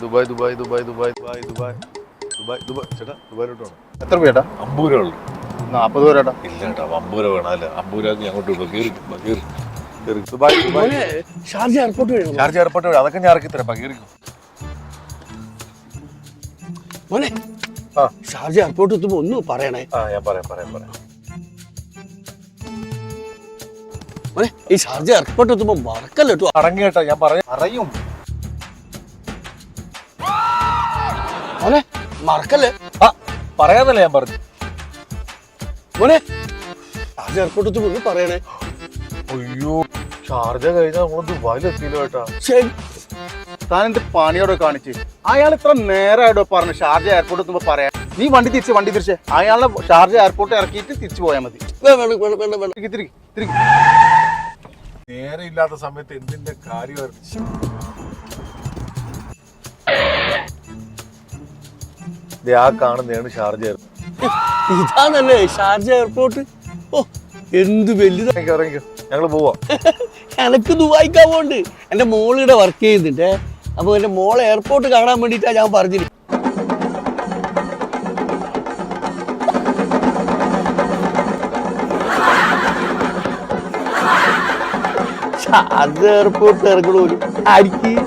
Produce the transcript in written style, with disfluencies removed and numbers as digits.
Dubai Dubai Dubai Dubai Dubai Dubai Dubai Dubai ചേട്ടാ ദുബായിലോട്ട് വേണം. എത്ര രൂപ ചേട്ടാ? 50 രൂപ ഉള്ളു. 40 രൂപ ചേട്ടാ. ഇല്ല ചേട്ടാ 50 രൂപ വേണം. അല്ല 50 രൂപ അങ്ങോട്ട് കയറി ദുബായ് ദുബായ് ഷാർജ എയർപോർട്ട് വഴി ഷാർജ എയർപോർട്ട് വഴി അതൊക്കെ ഞാൻ ഇറക്കി തരാം. കയറിക്കും. മോനെ ആ ഷാർജ എയർപോർട്ട് എത്തുമ്പോ ഒന്ന് പറയണേ. ഞാൻ പറയാം. മോനെ ഈ ഷാർജ എയർപോർട്ട് എത്തുമ്പോ മറക്കല്ലോ കേട്ടോ. അടങ്ങി കേട്ടാ ഞാൻ പറയും. മോനെ മറക്കല്ലേ. പറയാന്നല്ലേ ഞാൻ പറഞ്ഞു. മോനെ ഷാർജ എയർപോർട്ട് എത്തുമ്പോ ഒന്ന് പറയണേ. അയ്യോ ഷാർജ കഴിഞ്ഞാൽ നമ്മൾ ദുബായിലെത്തിയില്ലോ കേട്ടാ. ശരി താൻ എന്ത് പണിയോടെ കാണിച്ച്? അയാൾ ഇത്ര നേരമായിട്ടോ പറഞ്ഞു ഷാർജ എയർപോർട്ട് എത്തുമ്പോ പറയാം. നീ വണ്ടി തിരിച്ച് അയാളെ ഷാർജ എയർപോർട്ട് ഇറക്കിയിട്ട് തിരിച്ചു പോയാൽ മതി. തിരികെ നേരെ ഇല്ലാത്ത സമയത്ത് എന്തിന്റെ കാര്യമായിരുന്നു. ആ കാണുന്നതാണ് ഷാർജ എയർപോർട്ട്. ഇതാണല്ലേ ഷാർജ എയർപോർട്ട്. ഓ എന്ത് വലുതാ. ഇറങ്ങിക്കോ ഞങ്ങള് പോവാ. എനക്ക് ദുബായിക്കാ പോണ്ട്. എന്റെ മോളിവിടെ വർക്ക് ചെയ്യുന്നുണ്ട്. അപ്പൊ എന്റെ മോളെ എയർപോർട്ട് കാണാൻ വേണ്ടിട്ടാ ഞാൻ പറഞ്ഞില്ല. ഷാർജ എയർപോർട്ട് ഇറങ്ങണ ആയിരിക്കും.